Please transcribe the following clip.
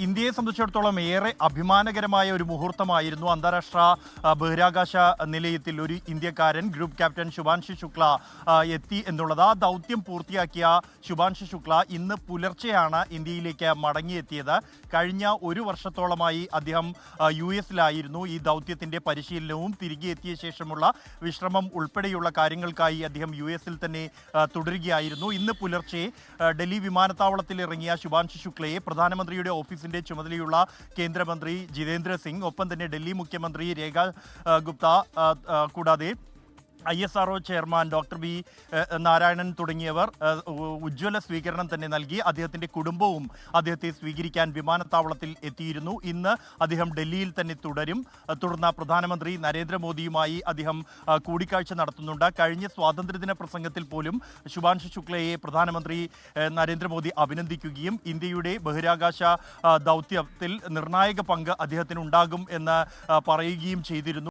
ഇന്ത്യയെ സംബന്ധിച്ചിടത്തോളം ഏറെ അഭിമാനകരമായ ഒരു മുഹൂർത്തമായിരുന്നു. അന്താരാഷ്ട്ര ബഹിരാകാശ നിലയത്തിൽ ഒരു ഇന്ത്യക്കാരൻ ഗ്രൂപ്പ് ക്യാപ്റ്റൻ ശുഭാൻഷു ശുക്ല എത്തി എന്നുള്ളത്. ആ ദൗത്യം പൂർത്തിയാക്കിയ ശുഭാൻഷു ശുക്ല ഇന്ന് പുലർച്ചെയാണ് ഇന്ത്യയിലേക്ക് മടങ്ങിയെത്തിയത്. കഴിഞ്ഞ ഒരു വർഷത്തോളമായി അദ്ദേഹം US-ലായിരുന്നു. ഈ ദൗത്യത്തിൻ്റെ പരിശീലനവും തിരികെ എത്തിയ ശേഷമുള്ള വിശ്രമം ഉൾപ്പെടെയുള്ള കാര്യങ്ങൾക്കായി അദ്ദേഹം US-ൽ തന്നെ തുടരുകയായിരുന്നു. ഇന്ന് പുലർച്ചെ ഡൽഹി വിമാനത്താവളത്തിൽ ഇറങ്ങിയ ശുഭാൻഷു ശുക്ലയെ പ്രധാനമന്ത്രിയുടെ ഓഫീസിന്റെ ചുമതലയുള്ള കേന്ദ്രമന്ത്രി ജിതേന്ദ്ര സിംഗ്, ഒപ്പം തന്നെ ഡൽഹി മുഖ്യമന്ത്രി രേഖ ഗുപ്ത, കൂടാതെ ISRO chairman doctor V Narayanan തുടങ്ങിയവർ ഉജ്ജ്വല സ്വീകരണം തന്നെ നൽകി. അദ്ദേഹത്തിൻ്റെ കുടുംബവും അദ്ദേഹത്തെ സ്വീകരിക്കാൻ വിമാനത്താവളത്തിൽ എത്തിയിരുന്നു. ഇന്ന് അദ്ദേഹം ഡൽഹിയിൽ തന്നെ തുടരും. തുടർന്ന് പ്രധാനമന്ത്രി നരേന്ദ്രമോദിയുമായി അദ്ദേഹം കൂടിക്കാഴ്ച നടത്തുന്നുണ്ട്. കഴിഞ്ഞ സ്വാതന്ത്ര്യദിന പ്രസംഗത്തിൽ പോലും ശുഭാൻഷു ശുക്ലയെ പ്രധാനമന്ത്രി നരേന്ദ്രമോദി അഭിനന്ദിക്കുകയും ഇന്ത്യയുടെ ബഹിരാകാശ ദൗത്യത്തിൽ നിർണായക പങ്ക് അദ്ദേഹത്തിനുണ്ടാകും എന്ന് പറയുകയും ചെയ്തിരുന്നു.